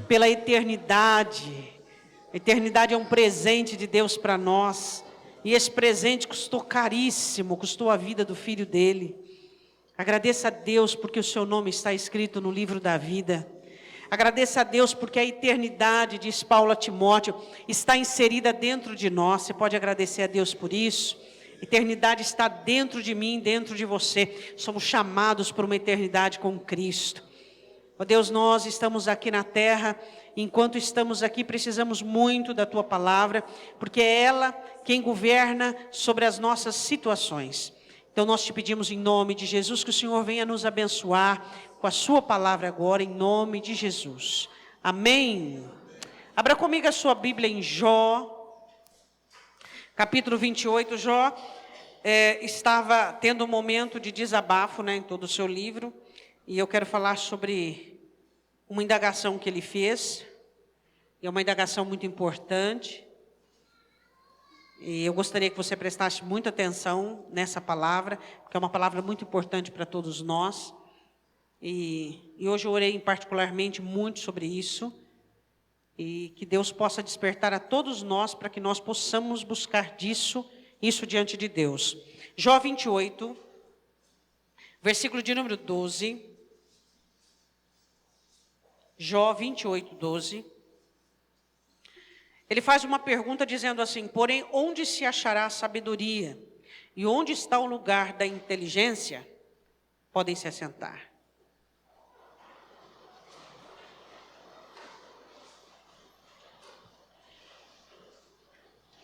pela eternidade. A eternidade é um presente de Deus para nós. E esse presente custou caríssimo, custou a vida do filho dele. Agradeça a Deus porque o seu nome está escrito no livro da vida. Agradeça a Deus porque a eternidade, diz Paulo a Timóteo, está inserida dentro de nós. Você pode agradecer a Deus por isso? A eternidade está dentro de mim, dentro de você. Somos chamados por uma eternidade com Cristo. Ó Deus, nós estamos aqui na terra. Enquanto estamos aqui, precisamos muito da Tua palavra, porque é ela quem governa sobre as nossas situações. Então nós te pedimos em nome de Jesus que o Senhor venha nos abençoar com a sua palavra agora, em nome de Jesus. Amém. Abra comigo a sua Bíblia em Jó, capítulo 28. Jó estava tendo um momento de desabafo, em todo o seu livro, e eu quero falar sobre uma indagação que ele fez, e é uma indagação muito importante. E eu gostaria que você prestasse muita atenção nessa palavra, porque é uma palavra muito importante para todos nós. E hoje eu orei particularmente muito sobre isso. E que Deus possa despertar a todos nós para que nós possamos buscar isso diante de Deus. Jó 28, versículo de número 12. Jó 28, 12. Ele faz uma pergunta dizendo assim: porém, onde se achará a sabedoria? E onde está o lugar da inteligência? Podem se assentar.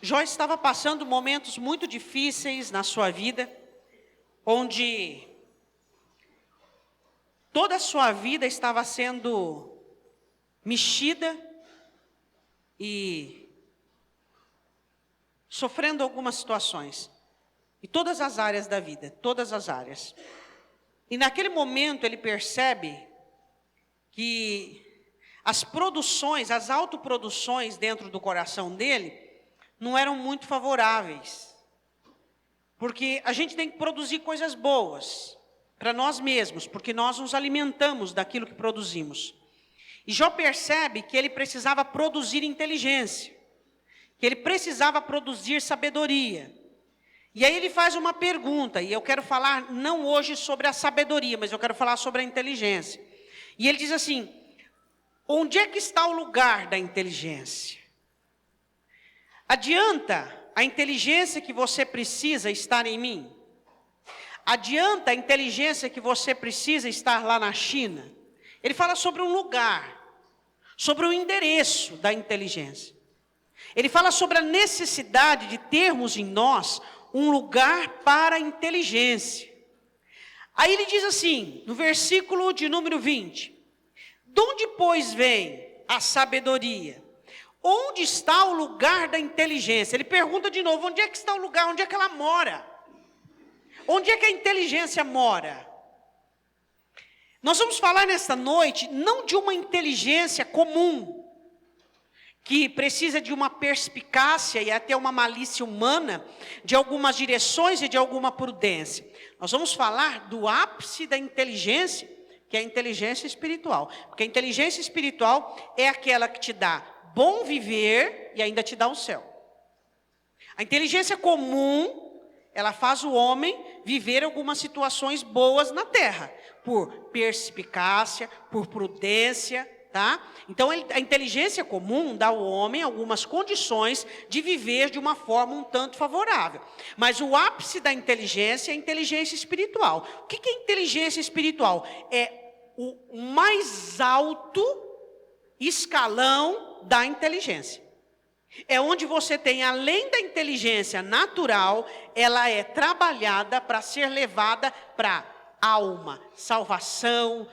Jó estava passando momentos muito difíceis na sua vida, onde toda a sua vida estava sendo mexida e sofrendo algumas situações, em todas as áreas da vida, todas as áreas. E naquele momento ele percebe que as produções, as autoproduções dentro do coração dele, não eram muito favoráveis. Porque a gente tem que produzir coisas boas para nós mesmos, porque nós nos alimentamos daquilo que produzimos. E Jó percebe que ele precisava produzir inteligência, que ele precisava produzir sabedoria. E aí ele faz uma pergunta, e eu quero falar não hoje sobre a sabedoria, mas eu quero falar sobre a inteligência. E ele diz assim: onde é que está o lugar da inteligência? Adianta a inteligência que você precisa estar em mim? Adianta a inteligência que você precisa estar lá na China? Ele fala sobre um lugar, sobre o endereço da inteligência. Ele fala sobre a necessidade de termos em nós um lugar para a inteligência. Aí ele diz assim, no versículo de número 20: de onde, pois, vem a sabedoria? Onde está o lugar da inteligência? Ele pergunta de novo, onde é que está o lugar? Onde é que ela mora? Onde é que a inteligência mora? Nós vamos falar nesta noite, não de uma inteligência comum, que precisa de uma perspicácia e até uma malícia humana, de algumas direções e de alguma prudência. Nós vamos falar do ápice da inteligência, que é a inteligência espiritual. Porque a inteligência espiritual é aquela que te dá bom viver e ainda te dá o céu. A inteligência comum, ela faz o homem viver algumas situações boas na terra, por perspicácia, por prudência, tá? Então a inteligência comum dá ao homem algumas condições de viver de uma forma um tanto favorável. Mas o ápice da inteligência é a inteligência espiritual. O que é inteligência espiritual? É o mais alto escalão da inteligência. É onde você tem, além da inteligência natural, ela é trabalhada para ser levada para alma, salvação,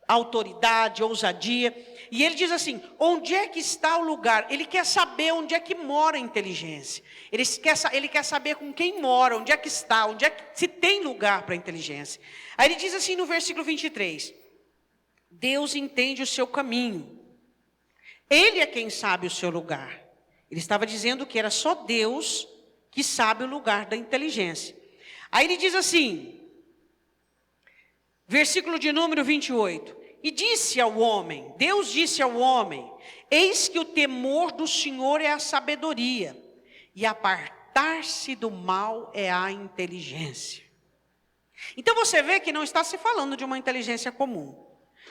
autoridade, ousadia. E ele diz assim, onde é que está o lugar? Ele quer saber onde é que mora a inteligência. Ele quer saber com quem mora, onde é que está, onde é que se tem lugar para a inteligência. Aí ele diz assim no versículo 23, Deus entende o seu caminho. Ele é quem sabe o seu lugar. Ele estava dizendo que era só Deus que sabe o lugar da inteligência. Aí ele diz assim, versículo de número 28, E disse ao homem, Deus disse ao homem: eis que o temor do Senhor é a sabedoria, e apartar-se do mal é a inteligência. Então você vê que não está se falando de uma inteligência comum.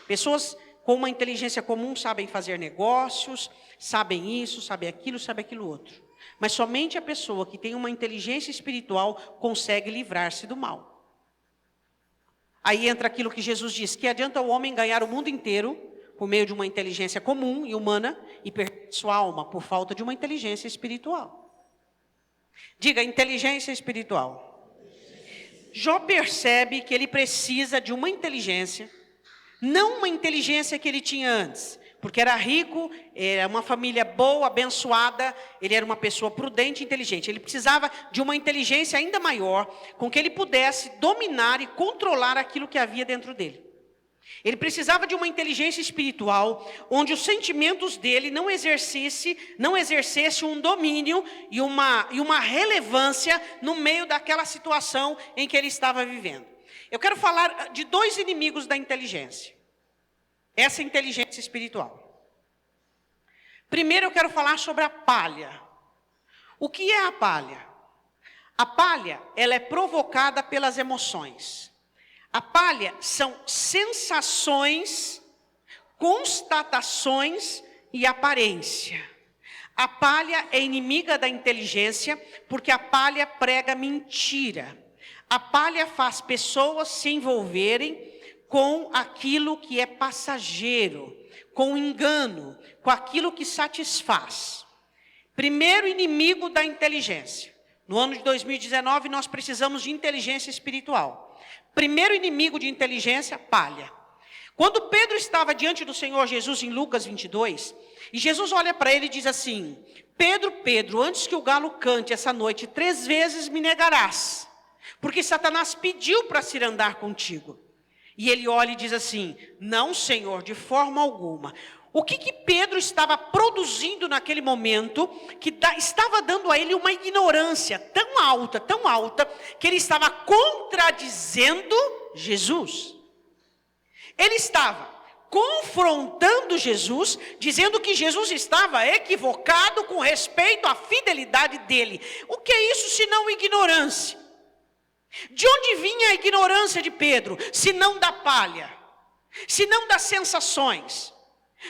Pessoas com uma inteligência comum sabem fazer negócios, sabem isso, sabem aquilo outro. Mas somente a pessoa que tem uma inteligência espiritual consegue livrar-se do mal. Aí entra aquilo que Jesus diz, que adianta o homem ganhar o mundo inteiro por meio de uma inteligência comum e humana e perder sua alma por falta de uma inteligência espiritual. Diga, inteligência espiritual. Jó percebe que ele precisa de uma inteligência, não uma inteligência que ele tinha antes, porque era rico, era uma família boa, abençoada, ele era uma pessoa prudente e inteligente. Ele precisava de uma inteligência ainda maior, com que ele pudesse dominar e controlar aquilo que havia dentro dele. Ele precisava de uma inteligência espiritual, onde os sentimentos dele não exercesse um domínio e uma relevância no meio daquela situação em que ele estava vivendo. Eu quero falar de dois inimigos da inteligência. Essa inteligência espiritual. Primeiro eu quero falar sobre a palha. O que é a palha? A palha, ela é provocada pelas emoções. A palha são sensações, constatações e aparência. A palha é inimiga da inteligência, porque a palha prega mentira. A palha faz pessoas se envolverem com aquilo que é passageiro, com engano, com aquilo que satisfaz. Primeiro inimigo da inteligência. No ano de 2019, nós precisamos de inteligência espiritual. Primeiro inimigo de inteligência, palha. Quando Pedro estava diante do Senhor Jesus em Lucas 22, e Jesus olha para ele e diz assim: Pedro, Pedro, antes que o galo cante essa noite, 3 vezes me negarás, porque Satanás pediu para se andar contigo. E ele olha e diz assim: não, Senhor, de forma alguma. O que Pedro estava produzindo naquele momento, que estava dando a ele uma ignorância tão alta, que ele estava contradizendo Jesus. Ele estava confrontando Jesus, dizendo que Jesus estava equivocado com respeito à fidelidade dele. O que é isso senão ignorância? De onde vinha a ignorância de Pedro? Se não da palha, se não das sensações,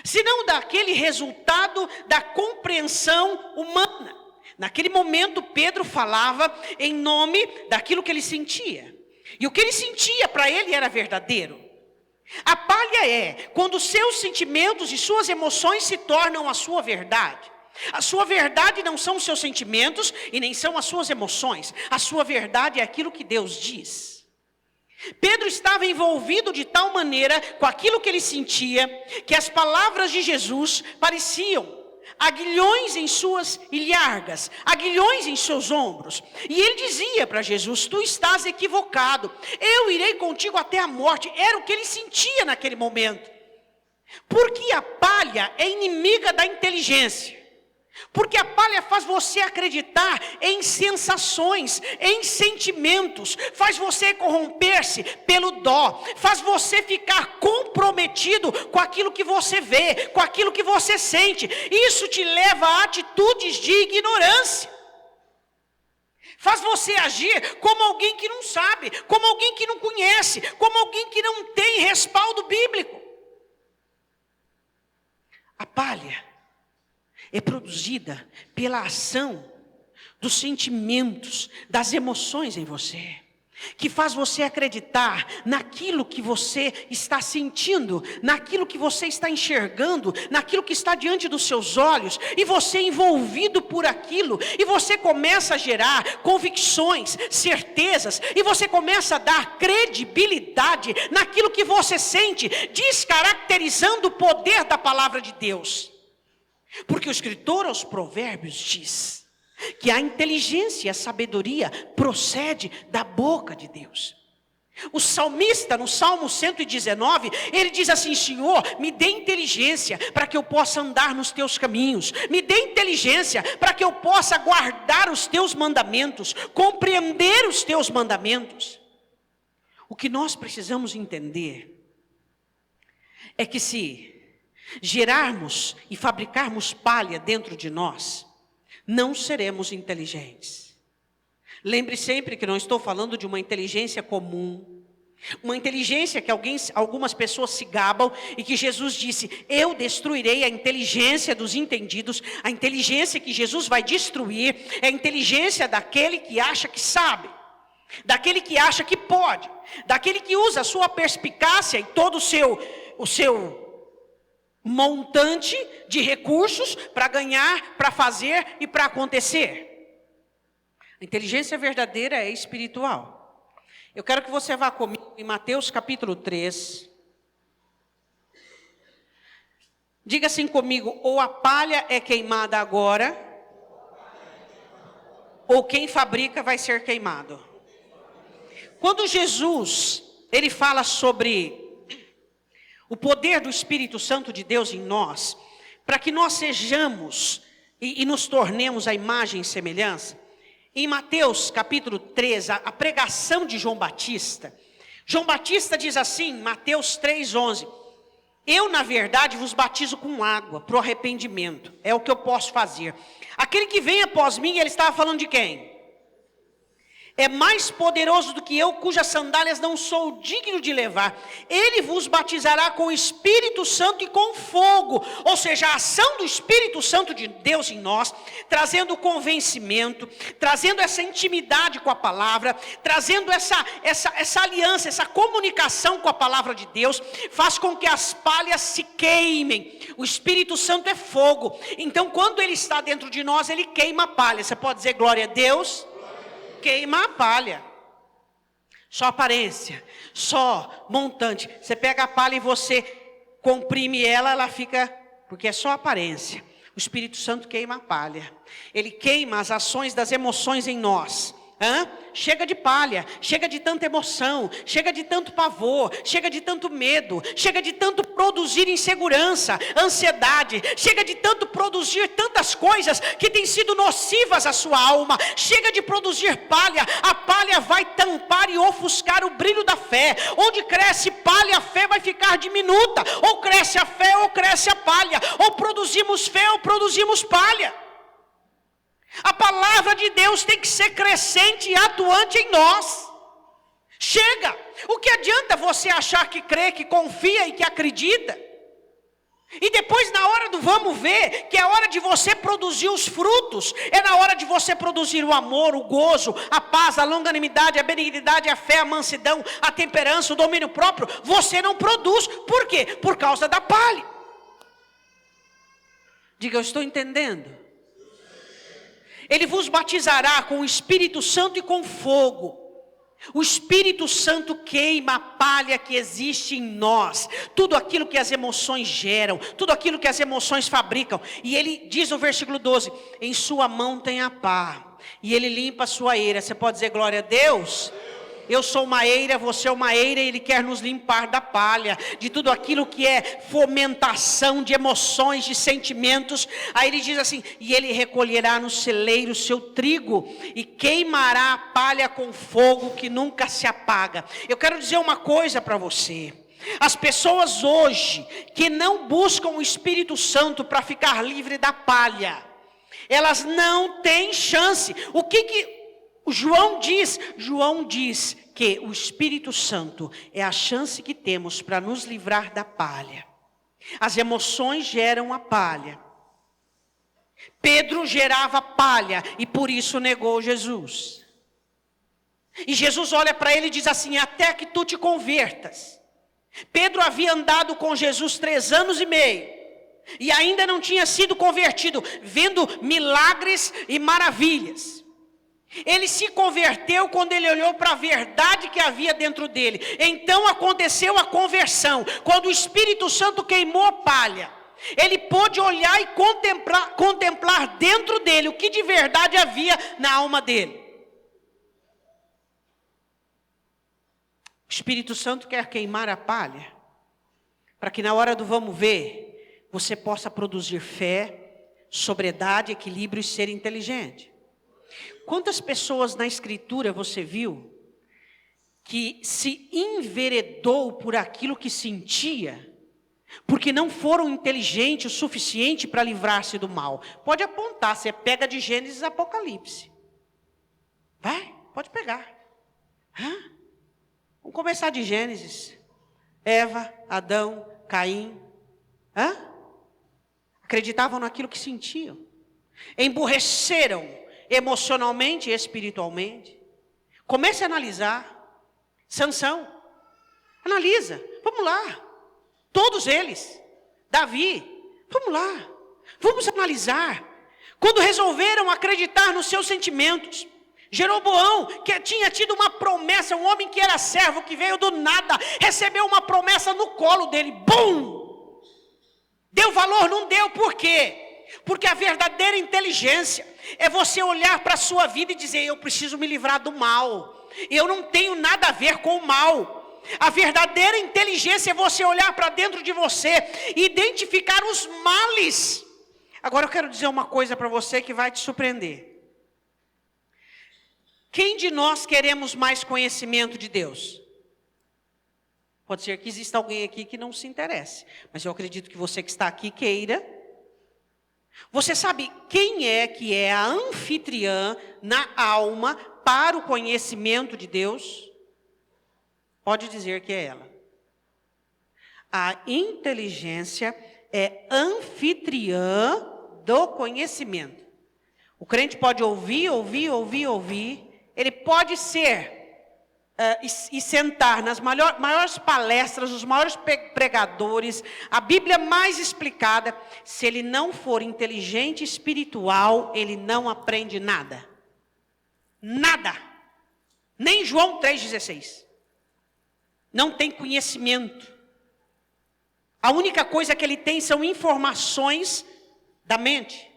se não daquele resultado da compreensão humana. Naquele momento Pedro falava em nome daquilo que ele sentia. E o que ele sentia para ele era verdadeiro. A palha é quando seus sentimentos e suas emoções se tornam a sua verdade. A sua verdade não são os seus sentimentos e nem são as suas emoções. A sua verdade é aquilo que Deus diz. Pedro estava envolvido de tal maneira com aquilo que ele sentia, que as palavras de Jesus pareciam aguilhões em suas ilhargas, aguilhões em seus ombros. E ele dizia para Jesus: tu estás equivocado, eu irei contigo até a morte. Era o que ele sentia naquele momento. Porque a palha é inimiga da inteligência. Porque a palha faz você acreditar em sensações, em sentimentos, faz você corromper-se pelo dó, faz você ficar comprometido com aquilo que você vê, com aquilo que você sente. Isso te leva a atitudes de ignorância. Faz você agir como alguém que não sabe, como alguém que não conhece, como alguém que não tem respaldo bíblico. A palha é produzida pela ação dos sentimentos, das emoções em você, que faz você acreditar naquilo que você está sentindo, naquilo que você está enxergando, naquilo que está diante dos seus olhos, e você é envolvido por aquilo, e você começa a gerar convicções, certezas, e você começa a dar credibilidade naquilo que você sente, descaracterizando o poder da palavra de Deus. Porque o escritor aos Provérbios diz que a inteligência e a sabedoria procede da boca de Deus. O salmista, no Salmo 119, ele diz assim: Senhor, me dê inteligência para que eu possa andar nos teus caminhos. Me dê inteligência para que eu possa guardar os teus mandamentos, compreender os teus mandamentos. O que nós precisamos entender é que se gerarmos e fabricarmos palha dentro de nós, não seremos inteligentes. Lembre sempre que não estou falando de uma inteligência comum, uma inteligência que algumas pessoas se gabam e que Jesus disse: eu destruirei a inteligência dos entendidos. A inteligência que Jesus vai destruir é a inteligência daquele que acha que sabe, daquele que acha que pode, daquele que usa a sua perspicácia e todo o seu montante de recursos para ganhar, para fazer e para acontecer. A inteligência verdadeira é espiritual. Eu quero que você vá comigo em Mateus capítulo 3. Diga assim comigo: ou a palha é queimada agora, ou quem fabrica vai ser queimado. Quando Jesus, ele fala sobre o poder do Espírito Santo de Deus em nós, para que nós sejamos e nos tornemos a imagem e semelhança, em Mateus capítulo 3, a pregação de João Batista diz assim, Mateus 3:11, eu na verdade vos batizo com água para o arrependimento, é o que eu posso fazer. Aquele que vem após mim, ele estava falando de quem? É mais poderoso do que eu, cujas sandálias não sou digno de levar. Ele vos batizará com o Espírito Santo e com fogo. Ou seja, a ação do Espírito Santo de Deus em nós, trazendo convencimento, trazendo essa intimidade com a palavra, trazendo essa aliança, essa comunicação com a palavra de Deus, faz com que as palhas se queimem. O Espírito Santo é fogo. Então, quando ele está dentro de nós, ele queima a palha. Você pode dizer glória a Deus? Queima a palha. Só aparência, só montante. Você pega a palha e você comprime ela, ela fica, porque é só aparência. O Espírito Santo queima a palha. Ele queima as ações das emoções em nós. Chega de palha, chega de tanta emoção, chega de tanto pavor, chega de tanto medo, chega de tanto produzir insegurança, ansiedade, chega de tanto produzir tantas coisas que têm sido nocivas à sua alma. Chega de produzir palha. A palha vai tampar e ofuscar o brilho da fé. Onde cresce palha, a fé vai ficar diminuta. Ou cresce a fé ou cresce a palha. Ou produzimos fé ou produzimos palha. A palavra de Deus tem que ser crescente e atuante em nós. Chega! O que adianta você achar que crê, que confia e que acredita? E depois na hora do vamos ver, que é hora de você produzir os frutos, é na hora de você produzir o amor, o gozo, a paz, a longanimidade, a benignidade, a fé, a mansidão, a temperança, o domínio próprio, você não produz. Por quê? Por causa da palha. Diga, eu estou entendendo. Ele vos batizará com o Espírito Santo e com fogo. O Espírito Santo queima a palha que existe em nós. Tudo aquilo que as emoções geram, tudo aquilo que as emoções fabricam. E ele diz no versículo 12, em sua mão tem a pá, e ele limpa a sua eira. Você pode dizer glória a Deus? Eu sou uma eira, você é uma eira, e ele quer nos limpar da palha, de tudo aquilo que é fomentação de emoções, de sentimentos. Aí ele diz assim, e ele recolherá no celeiro o seu trigo, e queimará a palha com fogo que nunca se apaga. Eu quero dizer uma coisa para você. As pessoas hoje, que não buscam o Espírito Santo para ficar livre da palha, elas não têm chance. O que João diz? João diz que o Espírito Santo é a chance que temos para nos livrar da palha. As emoções geram a palha. Pedro gerava palha e por isso negou Jesus. E Jesus olha para ele e diz assim, até que tu te convertas. Pedro havia andado com Jesus 3 anos e meio. E ainda não tinha sido convertido, vendo milagres e maravilhas. Ele se converteu quando ele olhou para a verdade que havia dentro dele. Então aconteceu a conversão. Quando o Espírito Santo queimou a palha, ele pôde olhar e contemplar dentro dele o que de verdade havia na alma dele. O Espírito Santo quer queimar a palha, para que na hora do vamos ver, você possa produzir fé, sobriedade, equilíbrio e ser inteligente. Quantas pessoas na Escritura você viu que se enveredou por aquilo que sentia Porque não foram inteligentes o suficiente para livrar-se do mal. Pode apontar, você pega de Gênesis a Apocalipse. Vai, pode pegar. Vamos começar de Gênesis. Eva, Adão, Caim. Acreditavam naquilo que sentiam. Emburreceram emocionalmente e espiritualmente. Comece a analisar. Sansão. Analisa. Vamos lá. Todos eles. Davi. Vamos lá. Vamos analisar. Quando resolveram acreditar nos seus sentimentos. Jeroboão, que tinha tido uma promessa, um homem que era servo, que veio do nada, recebeu uma promessa no colo dele. Bum! Deu valor? Não deu. Por quê? Porque a verdadeira inteligência é você olhar para a sua vida e dizer: eu preciso me livrar do mal. Eu não tenho nada a ver com o mal. A verdadeira inteligência é você olhar para dentro de você e identificar os males. Agora eu quero dizer uma coisa para você que vai te surpreender. Quem de nós queremos mais conhecimento de Deus? Pode ser que exista alguém aqui que não se interesse, mas eu acredito que você que está aqui queira. Você sabe quem é que é a anfitriã na alma para o conhecimento de Deus? Pode dizer que é ela. A inteligência é anfitriã do conhecimento. O crente pode ouvir. Ele pode ser e sentar nas maiores palestras, os maiores pregadores, a Bíblia mais explicada. Se ele não for inteligente espiritual, ele não aprende nada. Nada. Nem João 3,16. Não tem conhecimento. A única coisa que ele tem são informações da mente.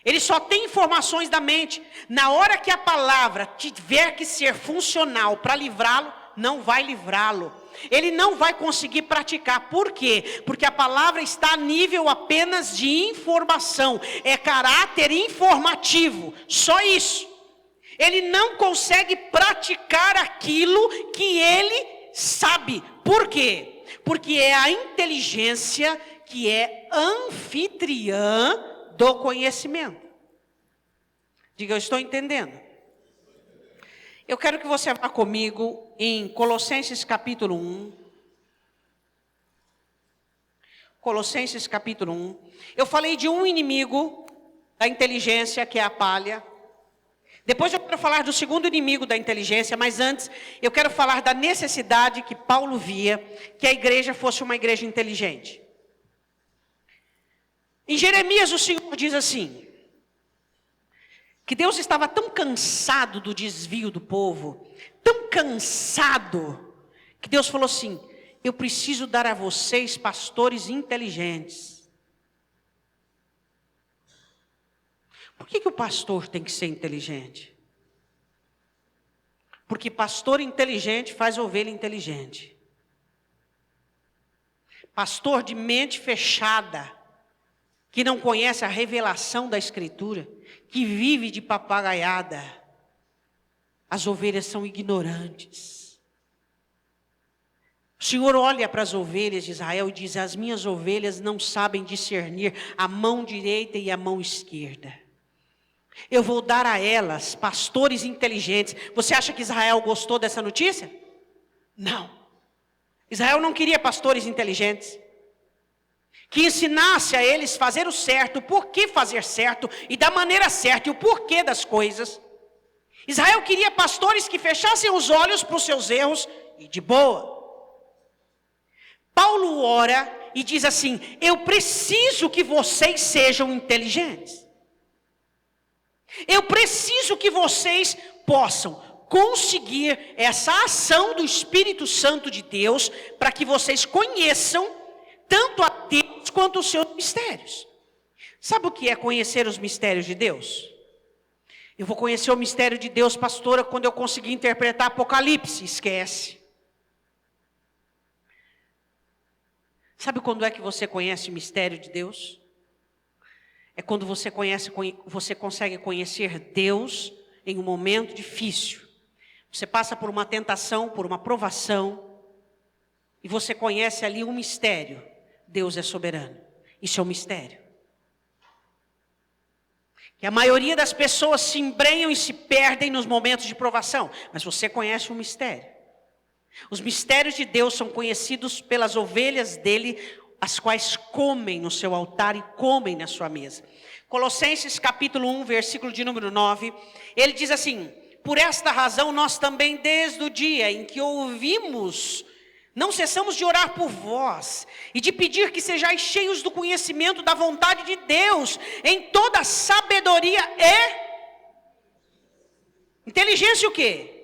Ele só tem informações da mente. Na hora que a palavra tiver que ser funcional para livrá-lo, não vai livrá-lo. Ele não vai conseguir praticar. Por quê? Porque a palavra está a nível apenas de informação. É caráter informativo. Só isso. Ele não consegue praticar aquilo que ele sabe. Por quê? Porque é a inteligência que é anfitriã do conhecimento. Diga, eu estou entendendo. Eu quero que você vá comigo em Colossenses capítulo 1. Colossenses capítulo 1. Eu falei de um inimigo da inteligência, que é a palha. Depois eu quero falar do segundo inimigo da inteligência, mas antes eu quero falar da necessidade que Paulo via que a igreja fosse uma igreja inteligente. Em Jeremias o Senhor diz assim, que Deus estava tão cansado do desvio do povo, tão cansado, que Deus falou assim: eu preciso dar a vocês pastores inteligentes. Por que o pastor tem que ser inteligente? Porque pastor inteligente faz ovelha inteligente. Pastor de mente fechada, que não conhece a revelação da Escritura, que vive de papagaiada, as ovelhas são ignorantes. O Senhor olha para as ovelhas de Israel e diz: as minhas ovelhas não sabem discernir a mão direita e a mão esquerda. Eu vou dar a elas pastores inteligentes. Você acha que Israel gostou dessa notícia? Não. Israel não queria pastores inteligentes, que ensinasse a eles fazer o certo, o porquê fazer certo, e da maneira certa, e o porquê das coisas. Israel queria pastores que fechassem os olhos para os seus erros, e de boa. Paulo ora e diz assim: eu preciso que vocês sejam inteligentes. Eu preciso que vocês possam conseguir essa ação do Espírito Santo de Deus, para que vocês conheçam tanto a Deus quanto os seus mistérios. Sabe o que é conhecer os mistérios de Deus? Eu vou conhecer o mistério de Deus, pastora, quando eu conseguir interpretar Apocalipse. Esquece. Sabe quando é que você conhece o mistério de Deus? É quando você consegue conhecer Deus em um momento difícil. Você passa por uma tentação, por uma provação, e você conhece ali um mistério. Deus é soberano. Isso é um mistério. Que a maioria das pessoas se embrenham e se perdem nos momentos de provação. Mas você conhece um mistério. Os mistérios de Deus são conhecidos pelas ovelhas dele, as quais comem no seu altar e comem na sua mesa. Colossenses capítulo 1, versículo de número 9, ele diz assim: por esta razão nós também, desde o dia em que ouvimos, não cessamos de orar por vós e de pedir que sejais cheios do conhecimento da vontade de Deus, em toda sabedoria e inteligência o quê?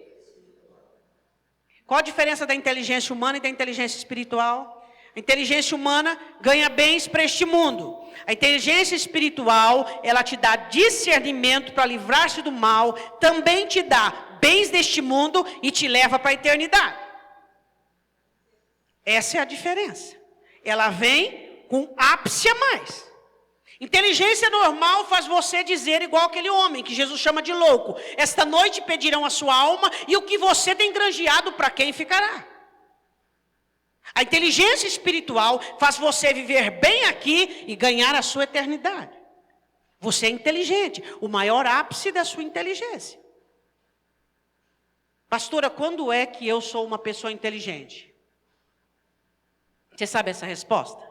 Qual a diferença da inteligência humana e da inteligência espiritual? A inteligência humana ganha bens para este mundo. A inteligência espiritual, ela te dá discernimento para livrar-se do mal, também te dá bens deste mundo e te leva para a eternidade. Essa é a diferença. Ela vem com ápice a mais. Inteligência normal faz você dizer igual aquele homem que Jesus chama de louco: esta noite pedirão a sua alma e o que você tem granjeado para quem ficará. A inteligência espiritual faz você viver bem aqui e ganhar a sua eternidade. Você é inteligente, o maior ápice da sua inteligência. Pastora, quando é que eu sou uma pessoa inteligente? Você sabe essa resposta?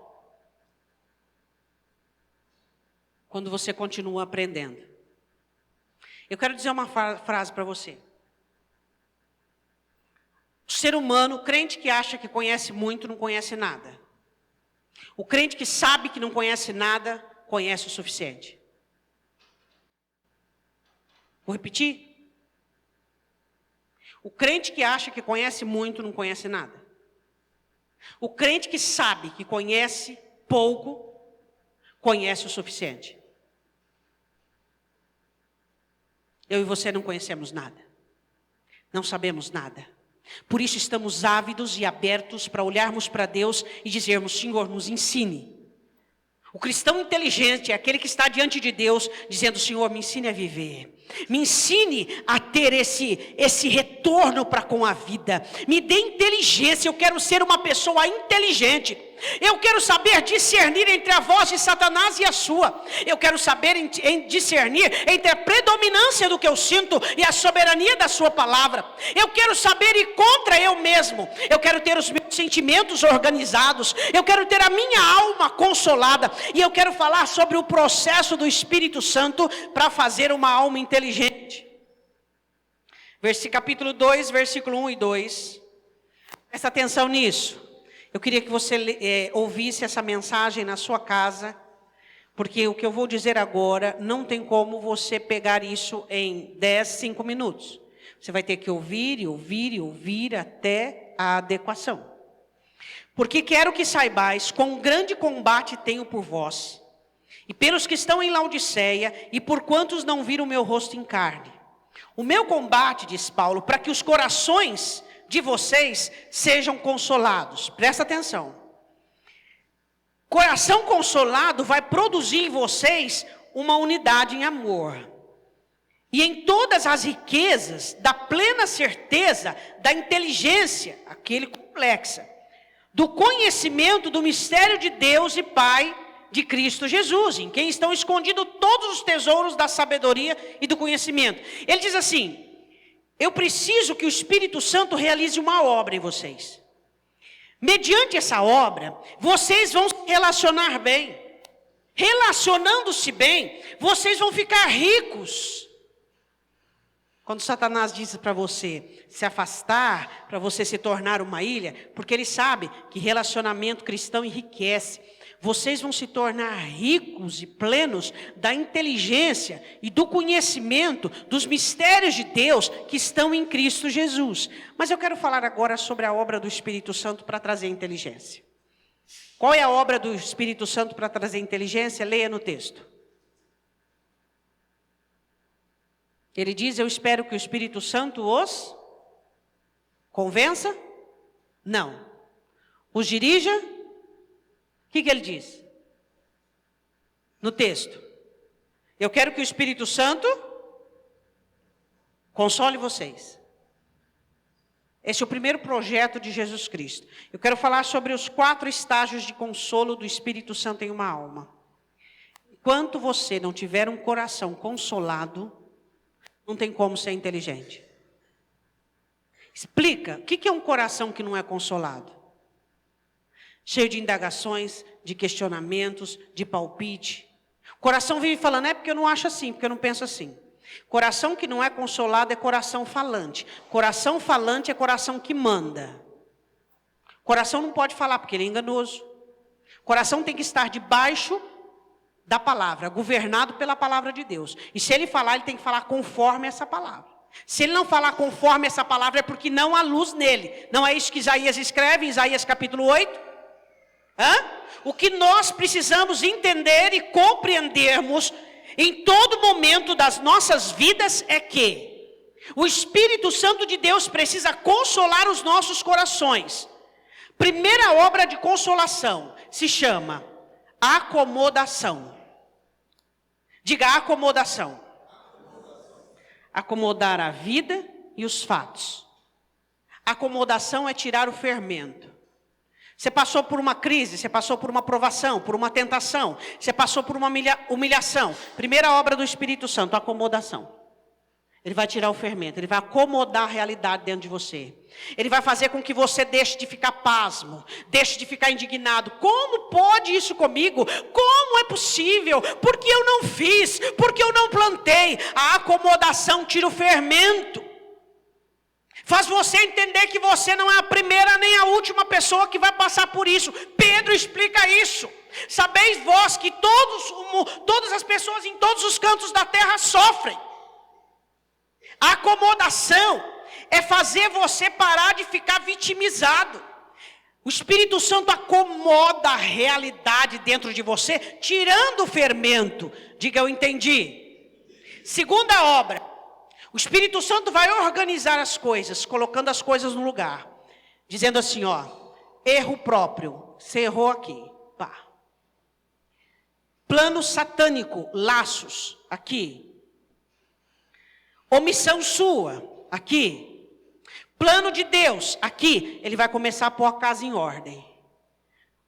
Quando você continua aprendendo. Eu quero dizer uma frase para você. O ser humano, o crente que acha que conhece muito, não conhece nada. O crente que sabe que não conhece nada, conhece o suficiente. Vou repetir. O crente que acha que conhece muito, não conhece nada. O crente que sabe que conhece pouco, conhece o suficiente. Eu e você não conhecemos nada. Não sabemos nada. Por isso estamos ávidos e abertos para olharmos para Deus e dizermos: Senhor, nos ensine. O cristão inteligente é aquele que está diante de Deus dizendo: Senhor, me ensine a viver. Me ensine a ter esse retorno para com a vida. Me dê inteligência, eu quero ser uma pessoa inteligente. Eu quero saber discernir entre a voz de Satanás e a sua. Eu quero saber discernir entre a predominância do que eu sinto e a soberania da sua palavra. Eu quero saber ir contra eu mesmo. Eu quero ter os meus sentimentos organizados. Eu quero ter a minha alma consolada. E eu quero falar sobre o processo do Espírito Santo para fazer uma alma inteligente. Capítulo 2, versículo 1 e 2. Presta atenção nisso. Eu queria que você ouvisse essa mensagem na sua casa, porque o que eu vou dizer agora, não tem como você pegar isso em 5 minutos. Você vai ter que ouvir e ouvir e ouvir até a adequação. Porque quero que saibais quão grande combate tenho por vós, e pelos que estão em Laodiceia, e por quantos não viram o meu rosto em carne. O meu combate, diz Paulo, para que os corações de vocês sejam consolados. Presta atenção. Coração consolado vai produzir em vocês uma unidade em amor. E em todas as riquezas da plena certeza, da inteligência, aquele complexa, do conhecimento do mistério de Deus e Pai de Cristo Jesus, em quem estão escondidos todos os tesouros da sabedoria e do conhecimento. Ele diz assim: eu preciso que o Espírito Santo realize uma obra em vocês. Mediante essa obra, vocês vão se relacionar bem. Relacionando-se bem, vocês vão ficar ricos. Quando Satanás diz para você se afastar, para você se tornar uma ilha, porque ele sabe que relacionamento cristão enriquece. Vocês vão se tornar ricos e plenos da inteligência e do conhecimento dos mistérios de Deus que estão em Cristo Jesus. Mas eu quero falar agora sobre a obra do Espírito Santo para trazer inteligência. Qual é a obra do Espírito Santo para trazer inteligência? Leia no texto. Ele diz: eu espero que o Espírito Santo os convença? Não. Os dirija? O que ele diz? No texto. Eu quero que o Espírito Santo console vocês. Esse é o primeiro projeto de Jesus Cristo. Eu quero falar sobre os 4 estágios de consolo do Espírito Santo em uma alma. Enquanto você não tiver um coração consolado, não tem como ser inteligente. Explica, o que é um coração que não é consolado? Cheio de indagações, de questionamentos, de palpite. O coração vive falando, é porque eu não acho assim, porque eu não penso assim. Coração que não é consolado é coração falante. Coração falante é coração que manda. Coração não pode falar porque ele é enganoso. Coração tem que estar debaixo da palavra, governado pela palavra de Deus. E se ele falar, ele tem que falar conforme essa palavra. Se ele não falar conforme essa palavra, é porque não há luz nele. Não é isso que Isaías escreve em Isaías capítulo 8? O que nós precisamos entender e compreendermos em todo momento das nossas vidas é que o Espírito Santo de Deus precisa consolar os nossos corações. Primeira obra de consolação se chama acomodação. Diga acomodação. Acomodar a vida e os fatos. Acomodação é tirar o fermento. Você passou por uma crise, você passou por uma provação, por uma tentação, você passou por uma humilhação. Primeira obra do Espírito Santo, acomodação. Ele vai tirar o fermento, ele vai acomodar a realidade dentro de você. Ele vai fazer com que você deixe de ficar pasmo, deixe de ficar indignado. Como pode isso comigo? Como é possível? Por que eu não fiz? Por que eu não plantei? A acomodação tira o fermento. Faz você entender que você não é a primeira nem a última pessoa que vai passar por isso. Pedro explica isso. Sabeis vós que todas as pessoas em todos os cantos da terra sofrem. A acomodação é fazer você parar de ficar vitimizado. O Espírito Santo acomoda a realidade dentro de você, tirando o fermento. Diga, eu entendi. Segunda obra. O Espírito Santo vai organizar as coisas, colocando as coisas no lugar. Dizendo assim, erro próprio, você errou aqui, pá. Plano satânico, laços, aqui. Omissão sua, aqui. Plano de Deus, aqui. Ele vai começar a pôr a casa em ordem.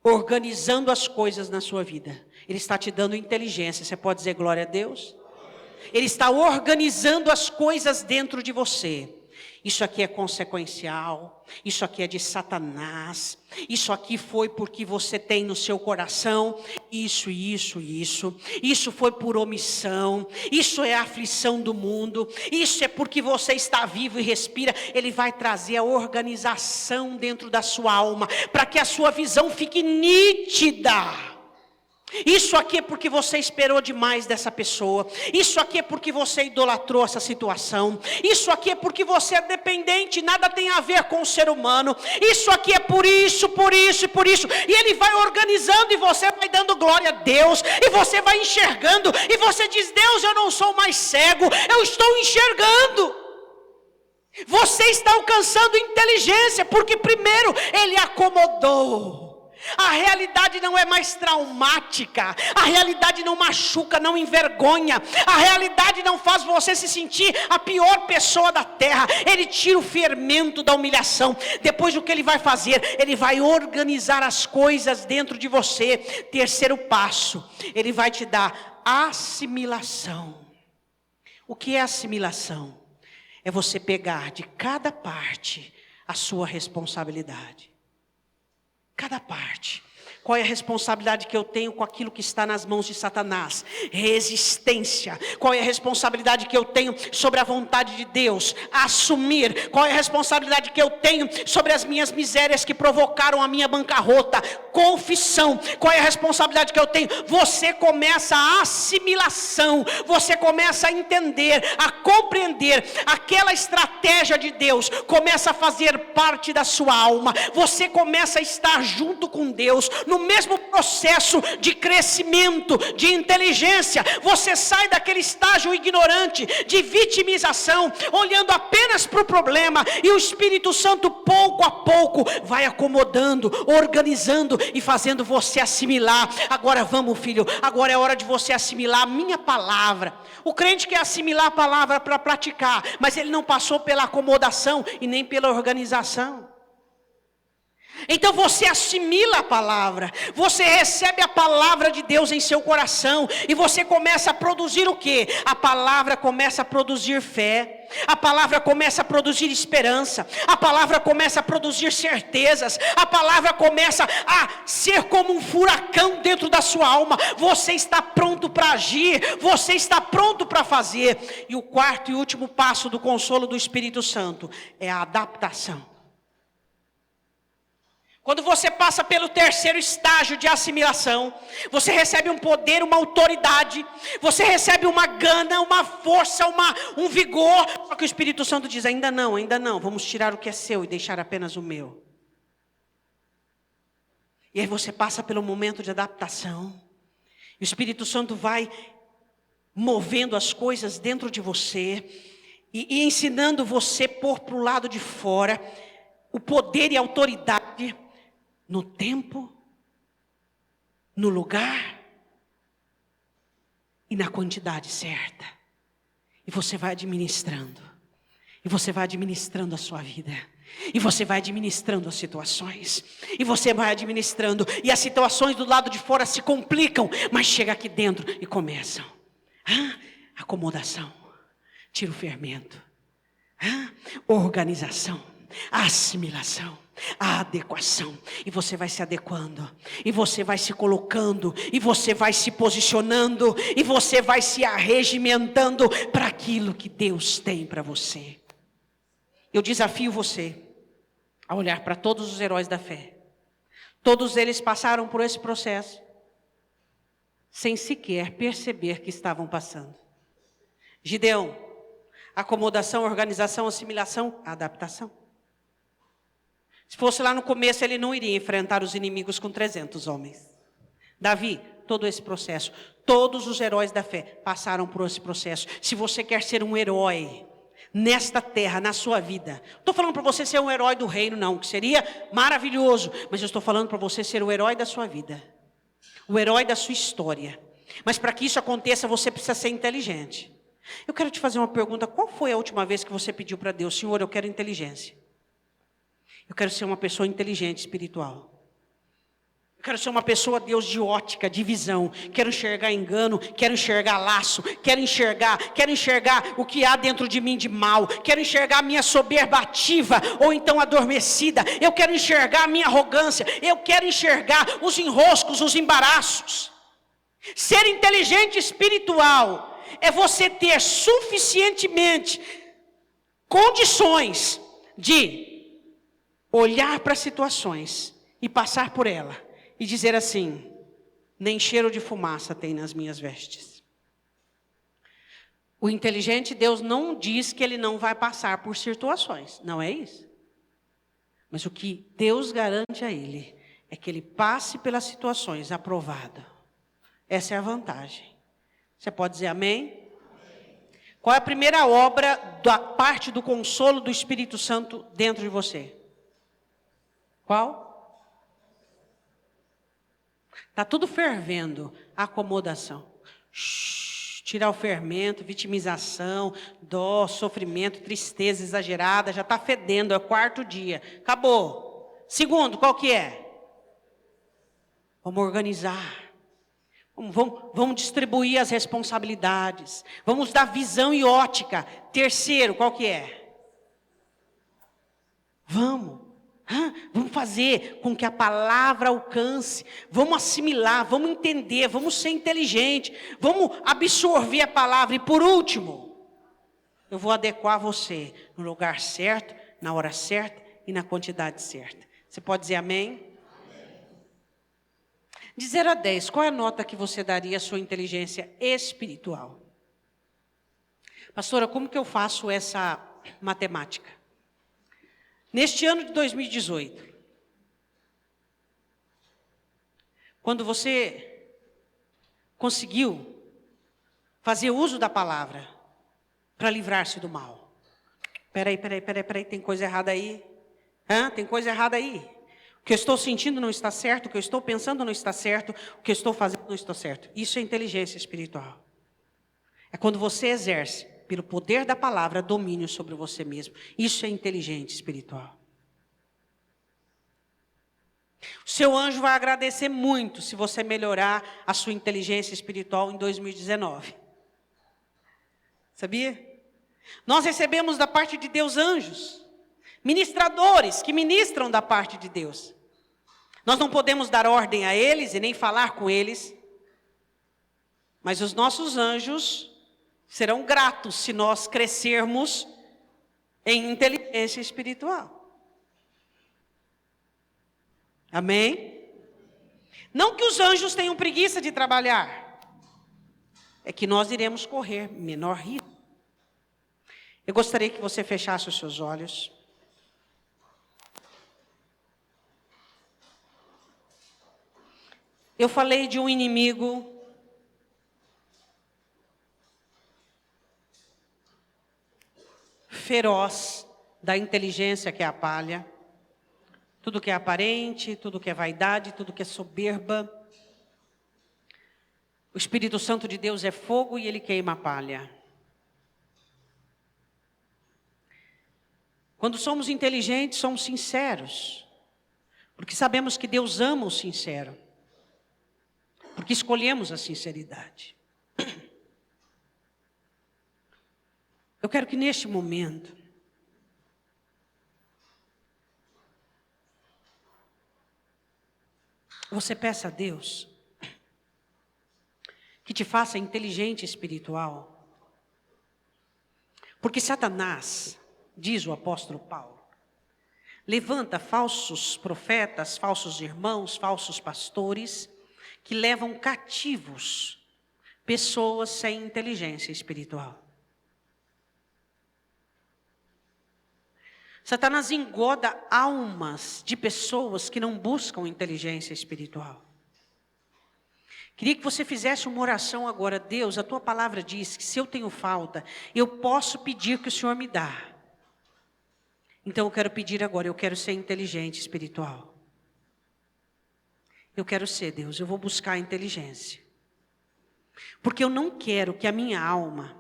Organizando as coisas na sua vida. Ele está te dando inteligência, você pode dizer glória a Deus? Ele está organizando as coisas dentro de você. Isso aqui é consequencial, isso aqui é de Satanás, isso aqui foi porque você tem no seu coração, isso, isso foi por omissão, isso é a aflição do mundo, isso é porque você está vivo e respira. Ele vai trazer a organização dentro da sua alma, para que a sua visão fique nítida. Isso aqui é porque você esperou demais dessa pessoa. Isso aqui é porque você idolatrou essa situação. Isso aqui é porque você é dependente, nada tem a ver com o ser humano. Isso aqui é por isso, por isso e por isso. E ele vai organizando e você vai dando glória a Deus. E você vai enxergando. E você diz, Deus, eu não sou mais cego, eu estou enxergando. Você está alcançando inteligência, porque primeiro ele acomodou. A realidade não é mais traumática, a realidade não machuca, não envergonha, a realidade não faz você se sentir a pior pessoa da terra. Ele tira o fermento da humilhação. Depois o que ele vai fazer? Ele vai organizar as coisas dentro de você. Terceiro passo, ele vai te dar assimilação. O que é assimilação? É você pegar de cada parte a sua responsabilidade. Cada parte. Qual é a responsabilidade que eu tenho com aquilo que está nas mãos de Satanás? Resistência. Qual é a responsabilidade que eu tenho sobre a vontade de Deus? Assumir. Qual é a responsabilidade que eu tenho sobre as minhas misérias que provocaram a minha bancarrota? Confissão. Qual é a responsabilidade que eu tenho? Você começa a assimilação. Você começa a entender, a compreender. Aquela estratégia de Deus começa a fazer parte da sua alma. Você começa a estar junto com Deus. no mesmo processo de crescimento, de inteligência. Você sai daquele estágio ignorante, de vitimização, olhando apenas para o problema, e o Espírito Santo pouco a pouco vai acomodando, organizando e fazendo você assimilar. Agora vamos, filho, agora é hora de você assimilar a minha palavra. O crente quer assimilar a palavra para praticar, mas ele não passou pela acomodação e nem pela organização. Então você assimila a palavra, você recebe a palavra de Deus em seu coração, e você começa a produzir o quê? A palavra começa a produzir fé, a palavra começa a produzir esperança, a palavra começa a produzir certezas, a palavra começa a ser como um furacão dentro da sua alma. Você está pronto para agir, você está pronto para fazer. E o quarto e último passo do consolo do Espírito Santo é a adaptação. Quando você passa pelo terceiro estágio de assimilação, você recebe um poder, uma autoridade, você recebe uma gana, uma força, um vigor. Só que o Espírito Santo diz: ainda não, vamos tirar o que é seu e deixar apenas o meu. E aí você passa pelo momento de adaptação. E o Espírito Santo vai movendo as coisas dentro de você e ensinando você por para o lado de fora o poder e a autoridade no tempo, no lugar e na quantidade certa. E você vai administrando. E você vai administrando a sua vida. E você vai administrando as situações. E você vai administrando. E as situações do lado de fora se complicam, mas chega aqui dentro e começam. Acomodação. Tira o fermento. Organização. Assimilação. A adequação. E você vai se adequando, e você vai se colocando, e você vai se posicionando, e você vai se arregimentando para aquilo que Deus tem para você. Eu desafio você a olhar para todos os heróis da fé. Todos eles passaram por esse processo sem sequer perceber que estavam passando. Gideão: acomodação, organização, assimilação, adaptação. Se fosse lá no começo, ele não iria enfrentar os inimigos com 300 homens. Davi, todo esse processo. Todos os heróis da fé passaram por esse processo. Se você quer ser um herói nesta terra, na sua vida. Não estou falando para você ser um herói do reino, não, que seria maravilhoso. Mas eu estou falando para você ser o herói da sua vida. O herói da sua história. Mas para que isso aconteça, você precisa ser inteligente. Eu quero te fazer uma pergunta. Qual foi a última vez que você pediu para Deus: Senhor, eu quero inteligência? Eu quero ser uma pessoa inteligente, espiritual. Eu quero ser uma pessoa, Deus, de ótica, de visão. Quero enxergar engano, quero enxergar laço, quero enxergar o que há dentro de mim de mal. Quero enxergar a minha soberba ativa ou então adormecida. Eu quero enxergar a minha arrogância. Eu quero enxergar os enroscos, os embaraços. Ser inteligente espiritual é você ter suficientemente condições de olhar para situações e passar por ela e dizer assim: nem cheiro de fumaça tem nas minhas vestes. O inteligente, Deus não diz que ele não vai passar por situações, não é isso. Mas o que Deus garante a ele é que ele passe pelas situações aprovado. Essa é a vantagem. Você pode dizer amém? Qual é a primeira obra da parte do consolo do Espírito Santo dentro de você? Qual? Está tudo fervendo. Acomodação. Tirar o fermento, vitimização, dó, sofrimento, tristeza exagerada. Já está fedendo, é o quarto dia. Acabou. Segundo, qual que é? Vamos organizar. Vamos distribuir as responsabilidades. Vamos dar visão e ótica. Terceiro, qual que é? Vamos fazer com que a palavra alcance. Vamos assimilar, vamos entender, vamos ser inteligente. Vamos absorver a palavra. E por último, eu vou adequar você no lugar certo, na hora certa e na quantidade certa. Você pode dizer amém? De 0 a 10, qual é a nota que você daria à sua inteligência espiritual? Pastora, como que eu faço essa matemática? Neste ano de 2018, quando você conseguiu fazer uso da palavra para livrar-se do mal. Peraí, tem coisa errada aí. Tem coisa errada aí. O que eu estou sentindo não está certo, o que eu estou pensando não está certo, o que eu estou fazendo não está certo. Isso é inteligência espiritual. É quando você exerce, pelo poder da palavra, domínio sobre você mesmo. Isso é inteligente espiritual. O seu anjo vai agradecer muito se você melhorar a sua inteligência espiritual em 2019. Sabia? Nós recebemos da parte de Deus anjos, ministradores que ministram da parte de Deus. Nós não podemos dar ordem a eles e nem falar com eles, mas os nossos anjos serão gratos se nós crescermos em inteligência espiritual. Amém? Não que os anjos tenham preguiça de trabalhar, é que nós iremos correr menor risco. Eu gostaria que você fechasse os seus olhos. Eu falei de um inimigo feroz da inteligência, que é a palha. Tudo que é aparente, tudo que é vaidade, tudo que é soberba. O Espírito Santo de Deus é fogo e ele queima a palha. Quando somos inteligentes, somos sinceros. Porque sabemos que Deus ama o sincero. Porque escolhemos a sinceridade. Eu quero que neste momento você peça a Deus que te faça inteligente espiritual. Porque Satanás, diz o apóstolo Paulo, levanta falsos profetas, falsos irmãos, falsos pastores, que levam cativos pessoas sem inteligência espiritual. Satanás engoda almas de pessoas que não buscam inteligência espiritual. Queria que você fizesse uma oração agora. Deus, a tua palavra diz que se eu tenho falta, eu posso pedir que o Senhor me dá. Então eu quero pedir agora, eu quero ser inteligente espiritual. Eu quero ser, Deus, eu vou buscar a inteligência. Porque eu não quero que a minha alma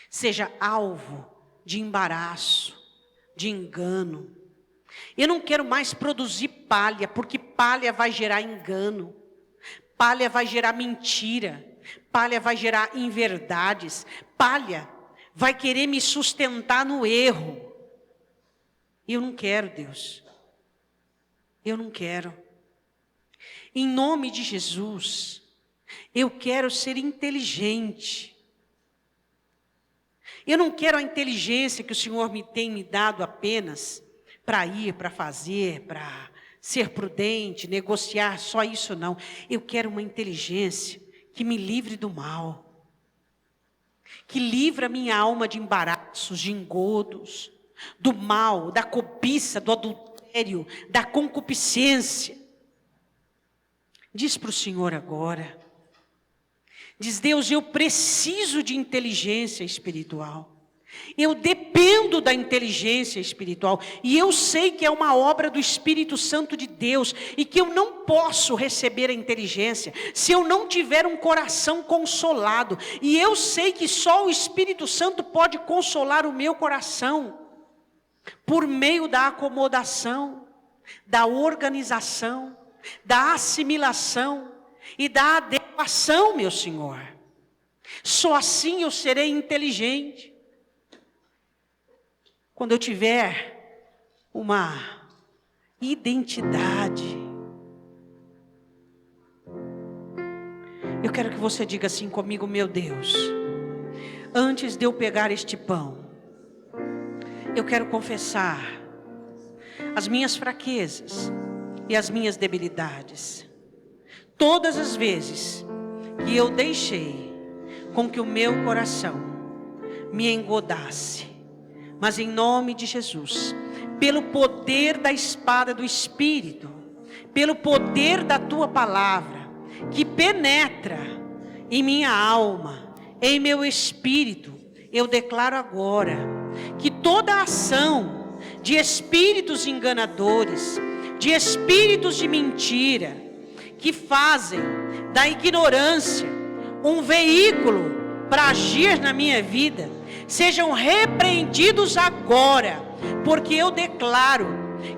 seja alvo de embaraço, de engano. Eu não quero mais produzir palha, porque palha vai gerar engano. Palha vai gerar mentira. Palha vai gerar inverdades. Palha vai querer me sustentar no erro. Eu não quero, Deus. Eu não quero. Em nome de Jesus, eu quero ser inteligente. Eu não quero a inteligência que o Senhor tem me dado apenas para ir, para fazer, para ser prudente, negociar, só isso não. Eu quero uma inteligência que me livre do mal. Que livre a minha alma de embaraços, de engodos, do mal, da cobiça, do adultério, da concupiscência. Diz para o Senhor agora. Diz, Deus, eu preciso de inteligência espiritual. Eu dependo da inteligência espiritual. E eu sei que é uma obra do Espírito Santo de Deus. E que eu não posso receber a inteligência se eu não tiver um coração consolado. E eu sei que só o Espírito Santo pode consolar o meu coração. Por meio da acomodação, da organização, da assimilação e da adequação, meu Senhor. Só assim eu serei inteligente. Quando eu tiver uma identidade. Eu quero que você diga assim comigo, meu Deus. Antes de eu pegar este pão, eu quero confessar as minhas fraquezas e as minhas debilidades. Todas as vezes que eu deixei com que o meu coração me engodasse. Mas em nome de Jesus, pelo poder da espada do Espírito, pelo poder da tua palavra, que penetra em minha alma, em meu espírito, eu declaro agora que toda ação de espíritos enganadores, de espíritos de mentira, que fazem da ignorância um veículo para agir na minha vida, sejam repreendidos agora, porque eu declaro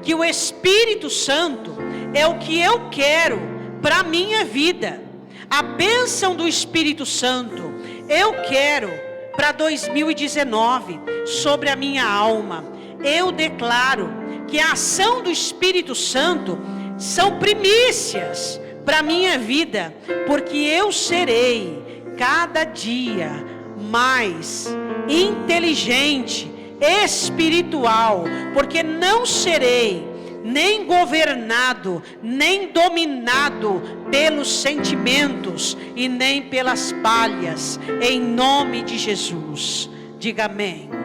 que o Espírito Santo é o que eu quero para a minha vida. A bênção do Espírito Santo eu quero para 2019 sobre a minha alma. Eu declaro que a ação do Espírito Santo são primícias para a minha vida, porque eu serei cada dia mais inteligente, espiritual, porque não serei nem governado, nem dominado pelos sentimentos e nem pelas palhas, em nome de Jesus. Diga amém.